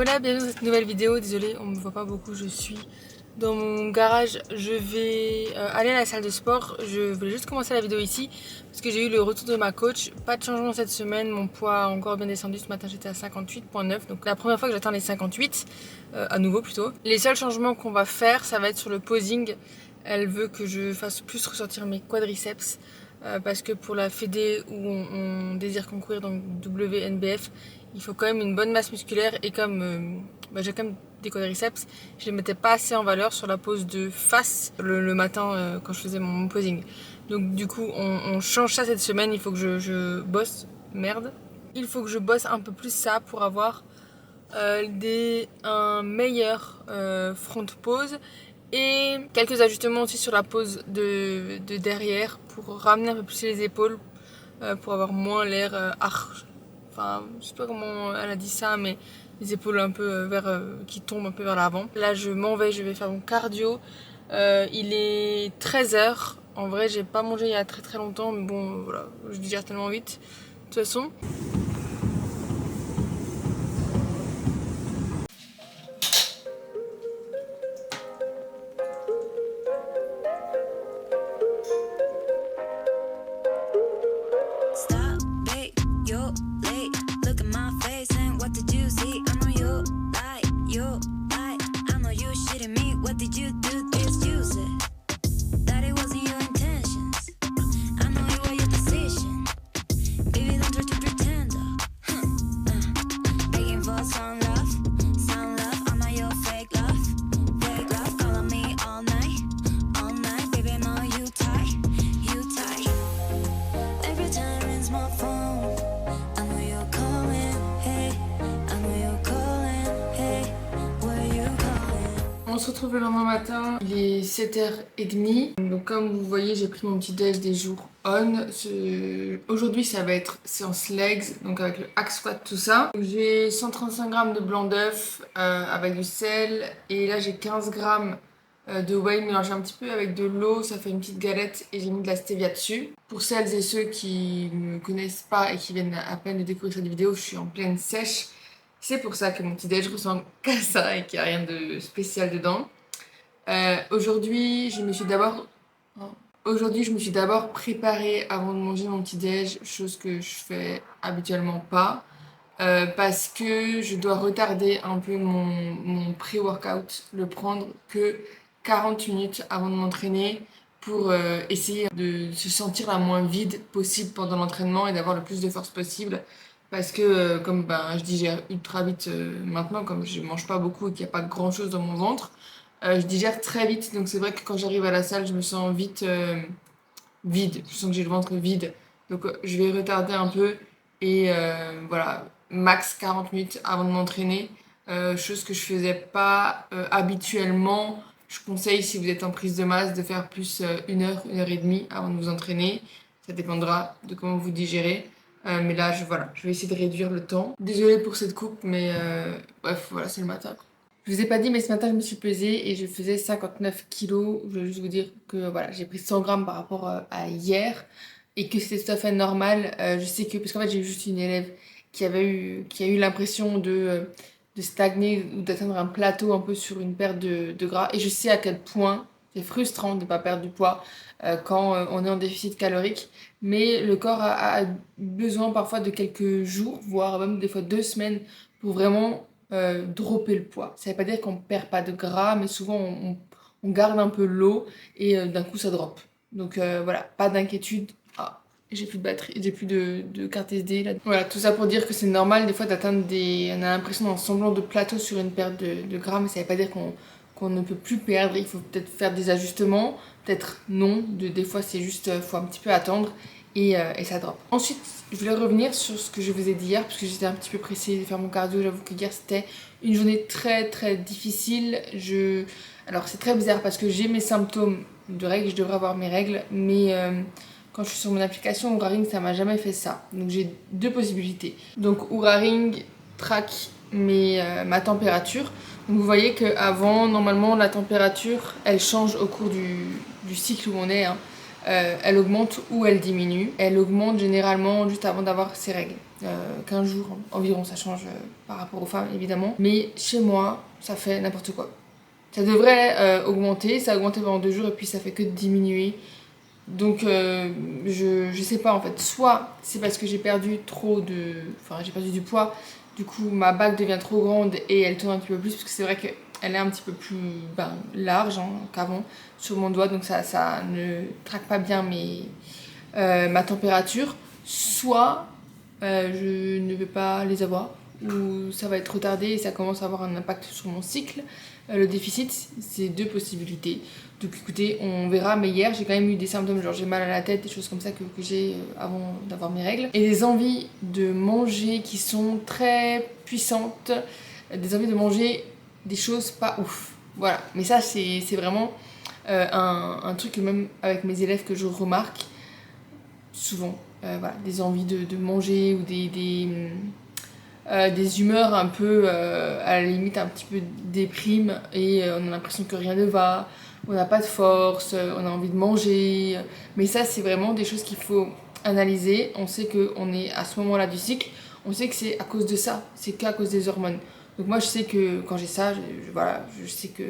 Voilà, bienvenue dans cette nouvelle vidéo. Désolée, on me voit pas beaucoup, je suis dans mon garage. Je vais aller à la salle de sport. Je voulais juste commencer la vidéo ici parce que j'ai eu le retour de ma coach. Pas de changement cette semaine, mon poids a encore bien descendu. Ce matin j'étais à 58,9, donc la première fois que j'atteins les 58, à nouveau plutôt. Les seuls changements qu'on va faire, ça va être sur le posing. Elle veut que je fasse plus ressortir mes quadriceps. Parce que pour la fédé où on désire concourir, donc WNBF, il faut quand même une bonne masse musculaire et comme j'ai quand même des quadriceps, je les mettais pas assez en valeur sur la pose de face le matin quand je faisais mon posing. Donc du coup on change ça cette semaine, il faut que je bosse, il faut que je bosse un peu plus ça pour avoir un meilleur front pose et quelques ajustements aussi sur la pose de derrière pour ramener un peu plus les épaules pour avoir moins l'air arche. Enfin, je sais pas comment elle a dit ça, mais les épaules un peu qui tombent un peu vers l'avant. Là, je m'en vais, je vais faire mon cardio. Il est 13h. En vrai, j'ai pas mangé il y a très très longtemps, mais bon, voilà, je digère tellement vite. De toute façon. On se retrouve le lendemain matin, il est 7h30. Donc comme vous voyez, j'ai pris mon petit déj des jours on. Aujourd'hui ça va être séance legs, donc avec le hack squat tout ça. J'ai 135 g de blanc d'œuf avec du sel et là j'ai 15 g de whey mélangé un petit peu avec de l'eau, ça fait une petite galette et j'ai mis de la stevia dessus. Pour celles et ceux qui ne me connaissent pas et qui viennent à peine de découvrir cette vidéo, je suis en pleine sèche. C'est pour ça que mon petit déj ressemble qu'à ça et qu'il n'y a rien de spécial dedans. Aujourd'hui, je me suis d'abord préparée avant de manger mon petit déj, chose que je fais habituellement pas, parce que je dois retarder un peu mon pré-workout, le prendre que 40 minutes avant de m'entraîner pour essayer de se sentir la moins vide possible pendant l'entraînement et d'avoir le plus de force possible. Parce que comme je digère ultra vite maintenant, comme je mange pas beaucoup et qu'il n'y a pas grand chose dans mon ventre, je digère très vite. Donc c'est vrai que quand j'arrive à la salle, je me sens vite vide. Je sens que j'ai le ventre vide. Donc je vais retarder un peu et voilà, max 40 minutes avant de m'entraîner. Chose que je faisais pas habituellement. Je conseille, si vous êtes en prise de masse, de faire plus 1 heure et demie avant de vous entraîner. Ça dépendra de comment vous digérez. Mais là, je vais essayer de réduire le temps. Désolée pour cette coupe, mais bref, voilà, c'est le matin. Je vous ai pas dit, mais ce matin, je me suis pesée et je faisais 59 kilos. Je voulais juste vous dire que voilà, j'ai pris 100 grammes par rapport à hier et que c'était tout à fait normal. Je sais que, parce qu'en fait, j'ai eu juste une élève qui a eu l'impression de stagner ou d'atteindre un plateau un peu sur une perte de gras. Et je sais à quel point c'est frustrant de ne pas perdre du poids quand on est en déficit calorique. Mais le corps a besoin parfois de quelques jours, voire même des fois 2 semaines pour vraiment dropper le poids. Ça veut pas dire qu'on perd pas de gras, mais souvent on garde un peu l'eau et d'un coup ça drop. Donc voilà, pas d'inquiétude. Ah, j'ai plus de batterie, j'ai plus de carte SD là. Voilà, tout ça pour dire que c'est normal des fois d'atteindre on a l'impression d'un semblant de plateau sur une perte de gras, mais ça veut pas dire qu'on ne peut plus perdre. Il faut peut-être faire des ajustements, peut-être non. Des fois c'est juste, faut un petit peu attendre et ça drop. Ensuite, je voulais revenir sur ce que je vous ai dit hier, parce que j'étais un petit peu pressée de faire mon cardio. J'avoue que hier c'était une journée très très difficile. Alors c'est très bizarre parce que j'ai mes symptômes de règles, je devrais avoir mes règles, mais quand je suis sur mon application Oura Ring, ça m'a jamais fait ça. Donc j'ai deux possibilités. Donc Oura Ring traque ma température. Donc vous voyez qu'avant, normalement, la température, elle change au cours du cycle où on est. Hein. elle augmente ou elle diminue. Elle augmente généralement juste avant d'avoir ses règles. 15 jours environ, ça change par rapport aux femmes évidemment. Mais chez moi, ça fait n'importe quoi. Ça devrait augmenter, ça a augmenté pendant 2 jours et puis ça fait que diminuer. Donc je sais pas en fait, soit c'est parce que j'ai perdu j'ai perdu du poids, du coup ma bague devient trop grande et elle tourne un petit peu plus parce que c'est vrai qu'elle est un petit peu plus large qu'avant sur mon doigt, donc ça ne traque pas bien ma température, soit je ne vais pas les avoir ou ça va être retardé et ça commence à avoir un impact sur mon cycle. Le déficit, c'est 2 possibilités. Donc écoutez, on verra, mais hier j'ai quand même eu des symptômes, genre j'ai mal à la tête, des choses comme ça que j'ai avant d'avoir mes règles. Et des envies de manger qui sont très puissantes, des envies de manger des choses pas ouf. Voilà, mais ça c'est vraiment un truc que même avec mes élèves que je remarque souvent. Voilà, des envies de manger ou des humeurs un peu à la limite un petit peu déprime et on a l'impression que rien ne va, on n'a pas de force, on a envie de manger, mais ça c'est vraiment des choses qu'il faut analyser. On sait qu'on est à ce moment-là du cycle, on sait que c'est à cause de ça, c'est qu'à cause des hormones. Donc moi je sais que quand j'ai ça, je sais que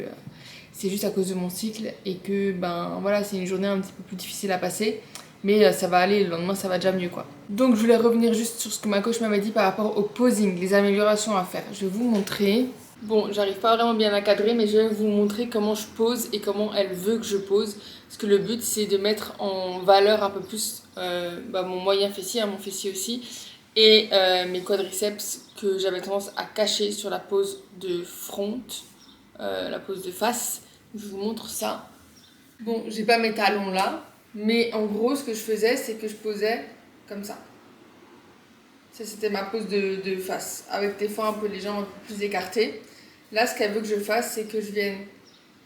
c'est juste à cause de mon cycle et que voilà, c'est une journée un petit peu plus difficile à passer. Mais ça va aller, le lendemain ça va déjà mieux quoi. Donc je voulais revenir juste sur ce que ma coach m'avait dit par rapport au posing, les améliorations à faire. Je vais vous montrer. Bon, j'arrive pas vraiment bien à cadrer, mais je vais vous montrer comment je pose et comment elle veut que je pose. Parce que le but c'est de mettre en valeur un peu plus mon moyen fessier, mon fessier aussi, et mes quadriceps que j'avais tendance à cacher sur la pose de front, la pose de face. Je vous montre ça. Bon, j'ai pas mes talons là. Mais en gros, ce que je faisais, c'est que je posais comme ça. Ça, c'était ma pose de face, avec des fois un peu les jambes un peu plus écartées. Là, ce qu'elle veut que je fasse, c'est que je vienne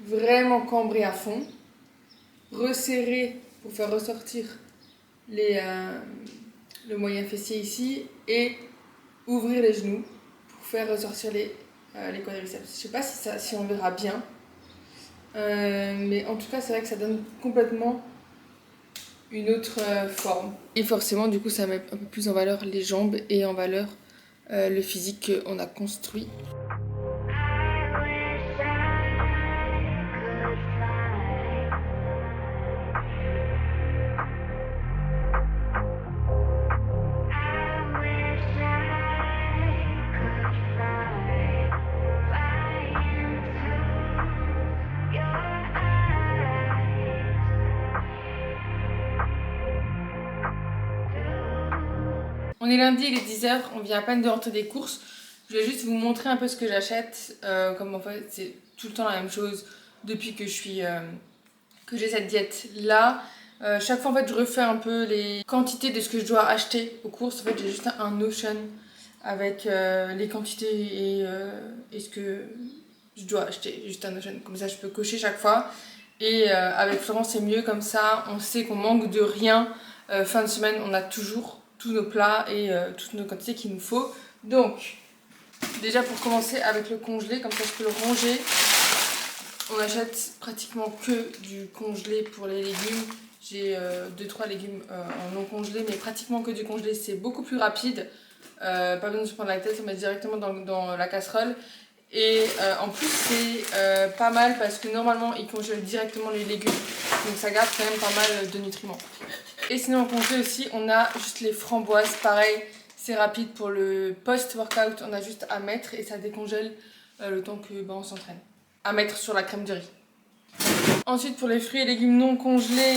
vraiment cambrer à fond, resserrer pour faire ressortir le moyen fessier ici, et ouvrir les genoux pour faire ressortir les quadriceps. Je sais pas si on verra bien, mais en tout cas, c'est vrai que ça donne complètement une autre forme. Et forcément, du coup, ça met un peu plus en valeur les jambes et en valeur le physique qu'on a construit. On est lundi, il est 10h, on vient à peine de rentrer des courses. Je vais juste vous montrer un peu ce que j'achète. Comme en fait, c'est tout le temps la même chose depuis que j'ai cette diète là. Chaque fois en fait, je refais un peu les quantités de ce que je dois acheter aux courses. En fait, j'ai juste un Notion avec les quantités et ce que je dois acheter. Juste un Notion, comme ça je peux cocher chaque fois. Et avec Florence, c'est mieux comme ça. On sait qu'on manque de rien. Fin de semaine, on a toujours tous nos plats et toutes nos quantités qu'il nous faut. Donc, déjà pour commencer avec le congelé, comme ça je peux le ranger. On achète pratiquement que du congelé pour les légumes. J'ai 2-3 légumes en non congelé, mais pratiquement que du congelé, c'est beaucoup plus rapide. Pas besoin de se prendre la tête, on met directement dans la casserole. Et en plus c'est pas mal parce que normalement ils congèlent directement les légumes, donc ça garde quand même pas mal de nutriments. Et sinon en congelé aussi on a juste les framboises, pareil c'est rapide pour le post-workout, on a juste à mettre et ça décongèle le temps que on s'entraîne. À mettre sur la crème de riz. Ensuite pour les fruits et légumes non congelés,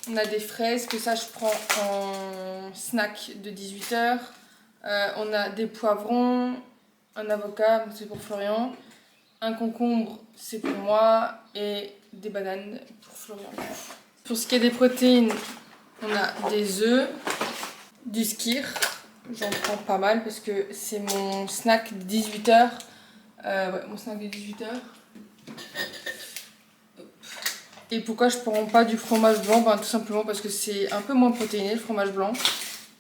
on a des fraises que ça je prends en snack de 18h. On a des poivrons, un avocat, c'est pour Florian, un concombre, c'est pour moi, et des bananes pour Florian. Pour ce qui est des protéines, on a des œufs, du skyr, j'en prends pas mal parce que c'est mon snack de 18h. Ouais, mon snack de 18h. Et pourquoi je ne prends pas du fromage blanc? Tout simplement parce que c'est un peu moins protéiné le fromage blanc,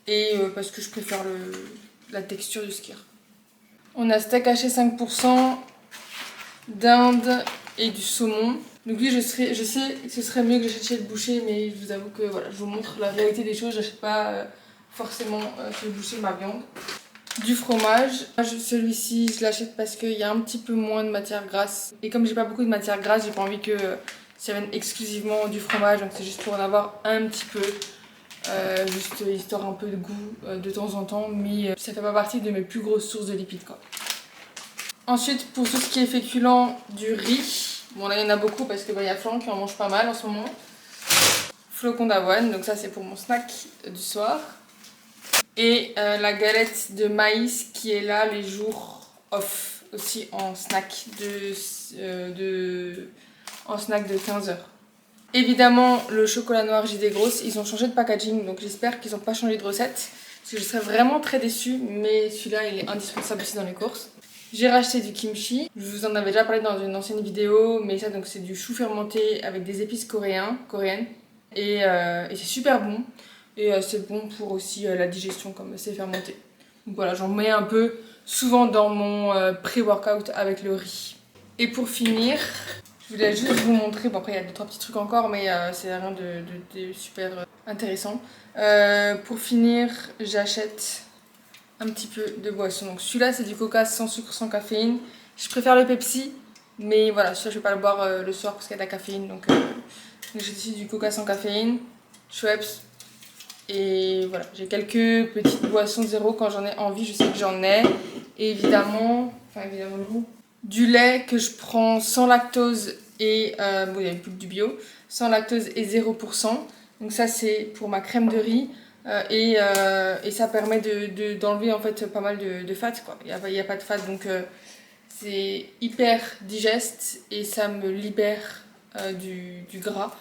et parce que je préfère la texture du skyr. On a steak haché 5%, dinde et du saumon. Donc oui, je sais que ce serait mieux que j'achète chez le boucher, mais je vous avoue que voilà, je vous montre la réalité des choses. J'achète pas forcément chez le boucher ma viande. Du fromage, celui-ci je l'achète parce qu'il y a un petit peu moins de matière grasse. Et comme j'ai pas beaucoup de matière grasse, j'ai pas envie que ça vienne exclusivement du fromage, donc c'est juste pour en avoir un petit peu. Juste histoire un peu de goût de temps en temps, mais ça fait pas partie de mes plus grosses sources de lipides quoi. Ensuite, pour tout ce qui est féculent, du riz. Bon là il y en a beaucoup parce que y a Florent qui en mange pas mal en ce moment. Flocons d'avoine, donc ça c'est pour mon snack du soir. Et la galette de maïs qui est là les jours off, aussi en snack en snack de 15h. Évidemment, le chocolat noir JD Grosse, ils ont changé de packaging, donc j'espère qu'ils n'ont pas changé de recette. Parce que je serais vraiment très déçue, mais celui-là, il est indispensable aussi dans les courses. J'ai racheté du kimchi. Je vous en avais déjà parlé dans une ancienne vidéo, mais ça, donc c'est du chou fermenté avec des épices coréennes. Et c'est super bon. Et c'est bon pour aussi la digestion, comme c'est fermenté. Donc voilà, j'en mets un peu souvent dans mon pré-workout avec le riz. Et pour finir, je voulais juste vous montrer, bon après il y a 2-3 petits trucs encore, mais c'est rien de super intéressant. Pour finir, j'achète un petit peu de boisson. Donc celui-là c'est du coca sans sucre, sans caféine. Je préfère le Pepsi, mais voilà, celui-là je vais pas le boire le soir parce qu'il y a de la caféine. Donc j'ai ici du coca sans caféine, Schweppes. Et voilà, j'ai quelques petites boissons zéro quand j'en ai envie, je sais que j'en ai. Et évidemment du lait que je prends sans lactose et bon, il y a plus que du bio, sans lactose et 0%. Donc ça c'est pour ma crème de riz et ça permet d'enlever en fait pas mal de fat quoi. Il y a pas de fat donc c'est hyper digeste et ça me libère du gras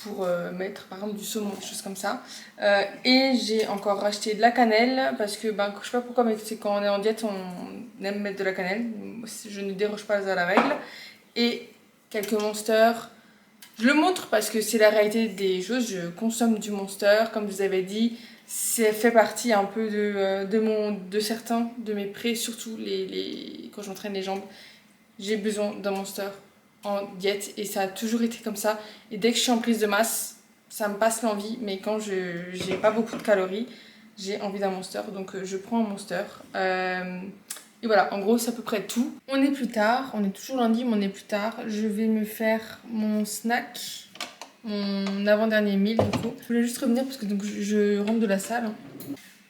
pour mettre par exemple du saumon, des choses comme ça. Et j'ai encore racheté de la cannelle parce que je sais pas pourquoi, mais c'est quand on est en diète on aime mettre de la cannelle. Je ne déroge pas à la règle. Et quelques Monster. Je le montre parce que c'est la réalité des choses. Je consomme du Monster, comme je vous avais dit. Ça fait partie un peu de certains de mes prés, surtout quand j'entraîne les jambes. J'ai besoin d'un Monster en diète et ça a toujours été comme ça. Et dès que je suis en prise de masse, ça me passe l'envie, mais quand j'ai pas beaucoup de calories, j'ai envie d'un Monster, donc je prends un Monster. Et voilà, en gros c'est à peu près tout. On est plus tard, on est toujours lundi, mais on est plus tard. Je vais me faire mon snack, mon avant-dernier meal du coup. Je voulais juste revenir parce que donc, je rentre de la salle.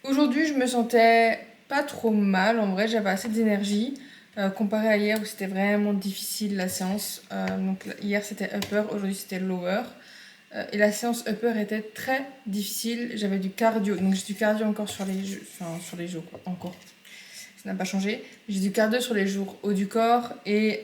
Aujourd'hui je me sentais pas trop mal, en vrai j'avais assez d'énergie. Comparé à hier où c'était vraiment difficile la séance. Donc hier c'était upper, aujourd'hui c'était lower. Et la séance upper était très difficile. J'avais du cardio, donc j'ai du cardio encore sur les jours, encore. Ça n'a pas changé. J'ai du cardio sur les jours haut du corps et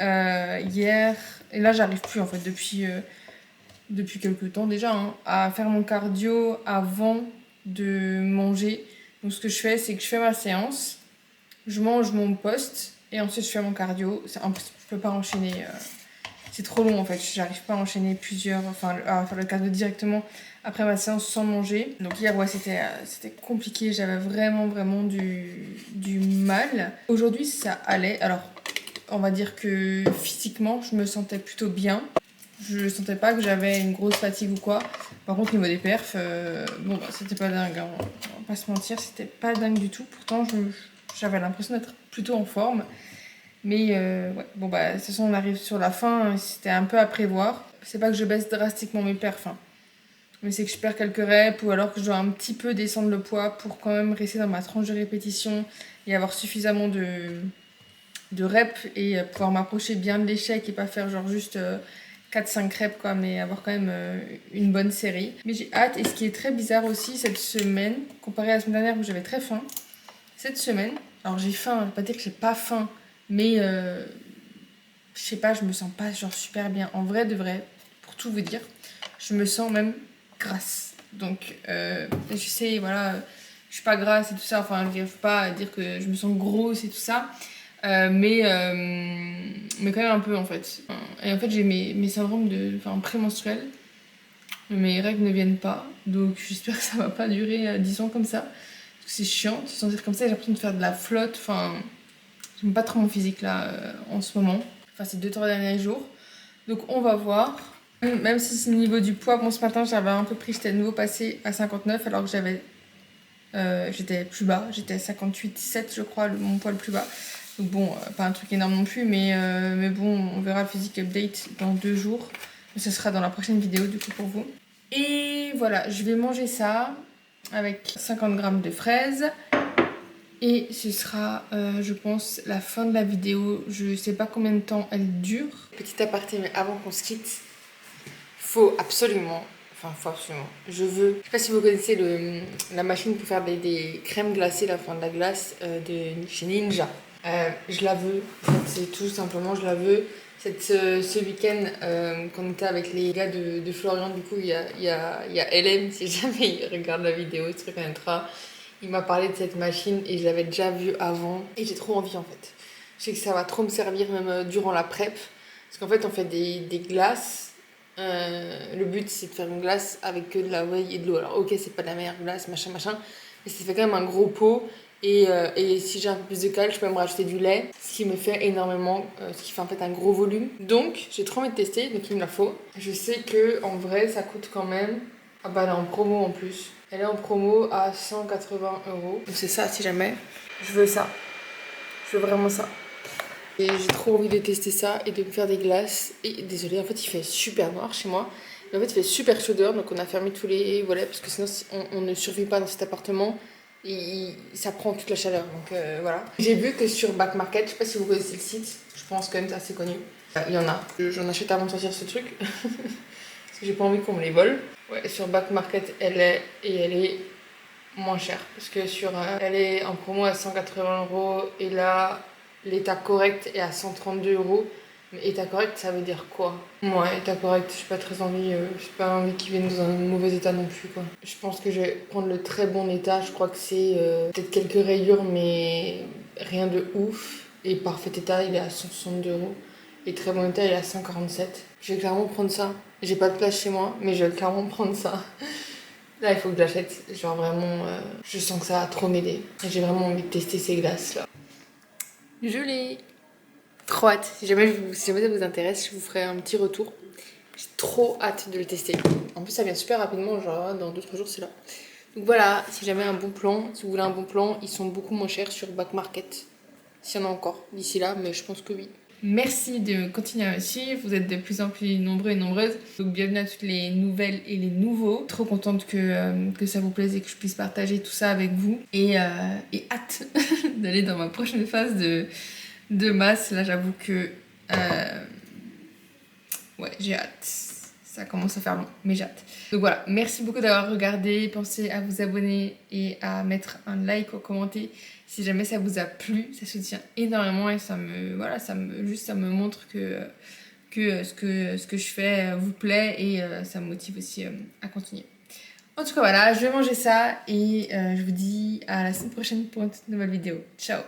hier, et là j'arrive plus en fait depuis quelques temps déjà, hein, à faire mon cardio avant de manger. Donc ce que je fais, c'est que je fais ma séance, je mange mon post et ensuite je fais mon cardio. C'est impossible, je peux pas enchaîner. C'est trop long en fait, j'arrive pas à enchaîner à faire le cardio directement après ma séance sans manger. Donc hier, ouais, c'était compliqué, j'avais vraiment du mal. Aujourd'hui, ça allait. Alors, on va dire que physiquement, je me sentais plutôt bien. Je sentais pas que j'avais une grosse fatigue ou quoi. Par contre, au niveau des perfs, c'était pas dingue, hein. On va pas se mentir, c'était pas dingue du tout. Pourtant, j'avais l'impression d'être plutôt en forme. Mais ouais, de toute façon, on arrive sur la fin, c'était un peu à prévoir. C'est pas que je baisse drastiquement mes perfs, hein, mais c'est que je perds quelques reps ou alors que je dois un petit peu descendre le poids pour quand même rester dans ma tranche de répétition et avoir suffisamment de reps et pouvoir m'approcher bien de l'échec et pas faire genre juste 4-5 reps quoi, mais avoir quand même une bonne série. Mais j'ai hâte. Et ce qui est très bizarre aussi cette semaine, comparé à la semaine dernière où j'avais très faim, cette semaine, alors j'ai faim, je vais pas dire que j'ai pas faim, mais je sais pas, je me sens pas genre super bien. En vrai de vrai, pour tout vous dire, je me sens même grasse. Donc je sais, voilà, je suis pas grasse et tout ça, enfin je n'arrive pas à dire que je me sens grosse et tout ça. Mais quand même un peu en fait. Et en fait j'ai mes syndromes prémenstruels. Mes règles ne viennent pas. Donc j'espère que ça va pas durer 10 ans comme ça. Parce que c'est chiant de se sentir comme ça. J'ai l'impression de faire de la flotte. Enfin, j'aime pas trop mon physique là en ce moment. Enfin ces 2-3 derniers jours. Donc on va voir. Même si c'est au niveau du poids, bon ce matin j'avais un peu pris, j'étais de nouveau passé à 59 alors que j'étais plus bas, j'étais à 58,7 je crois, mon poids le plus bas. Donc bon, pas un truc énorme non plus, mais bon, on verra le physique update dans 2 jours. Ce sera dans la prochaine vidéo du coup pour vous. Et voilà, je vais manger ça avec 50 grammes de fraises. Et ce sera, je pense, la fin de la vidéo. Je sais pas combien de temps elle dure. Petit aparté, mais avant qu'on se quitte, faut absolument, je sais pas si vous connaissez la machine pour faire des crèmes glacées, la fin de la glace de chez Ninja. Je la veux, en fait, c'est tout simplement, je la veux. Ce week-end, quand on était avec les gars de Florian, du coup, il y a LM, si jamais il regarde la vidéo, il se reconnaîtra. Il m'a parlé de cette machine et je l'avais déjà vue avant et j'ai trop envie en fait. Je sais que ça va trop me servir même durant la prep. Parce qu'en fait, on fait des glaces. Le but, c'est de faire une glace avec que de la whey et de l'eau. Alors, ok, c'est pas de la meilleure glace, machin, mais ça fait quand même un gros pot. Et si j'ai un peu plus de cale, je peux me rajouter du lait, ce qui me fait énormément, ce qui fait en fait un gros volume. Donc, j'ai trop envie de tester, donc il me la faut. Je sais que en vrai, ça coûte quand même. Ah bah, elle est en promo en plus. Elle est en promo à 180 €. Donc, c'est ça, si jamais. Je veux ça. Je veux vraiment ça. Et j'ai trop envie de tester ça et de me faire des glaces. Et désolé, en fait, il fait super noir chez moi. Mais en fait, il fait super chaud dehors, donc on a fermé tous les volets parce que sinon, on ne survit pas dans cet appartement. Et ça prend toute la chaleur, donc voilà. J'ai vu que sur Back Market, je sais pas si vous connaissez le site, je pense quand même c'est assez connu. Il y en a. J'en achète avant de sortir ce truc. Parce que j'ai pas envie qu'on me les vole. Ouais, sur Back Market, elle est moins chère. Parce que elle est en promo à 180 € et là, l'état correct est à 132 €. Mais état correct, ça veut dire quoi? Ouais, état correct, j'ai pas très envie, j'ai pas envie qu'ils viennent dans un mauvais état non plus, quoi. Je pense que je vais prendre le très bon état, je crois que c'est peut-être quelques rayures, mais rien de ouf. Et parfait état, il est à 162 €. Et très bon état, il est à 147. Je vais clairement prendre ça. J'ai pas de place chez moi, mais je vais clairement prendre ça. Là, il faut que je l'achète. Genre vraiment, je sens que ça va trop m'aider. Et j'ai vraiment envie de tester ces glaces-là. Je l'ai. Trop hâte. Si jamais ça vous intéresse, je vous ferai un petit retour. J'ai trop hâte de le tester. En plus, ça vient super rapidement. Genre, dans 2-3 jours, c'est là. Donc voilà, si jamais un bon plan, si vous voulez un bon plan, ils sont beaucoup moins chers sur Back Market. S'il y en a encore d'ici là, mais je pense que oui. Merci de continuer à me suivre, vous êtes de plus en plus nombreux et nombreuses. Donc bienvenue à toutes les nouvelles et les nouveaux. Trop contente que ça vous plaise et que je puisse partager tout ça avec vous. Et hâte d'aller dans ma prochaine phase de masse. Là j'avoue que ouais, j'ai hâte. Ça commence à faire long, mais j'ai hâte. Donc voilà, merci beaucoup d'avoir regardé. Pensez à vous abonner et à mettre un like ou commenter si jamais ça vous a plu. Ça soutient énormément et ça me montre que ce que je fais vous plaît et ça me motive aussi à continuer. En tout cas voilà, je vais manger ça et je vous dis à la semaine prochaine pour une toute nouvelle vidéo. Ciao!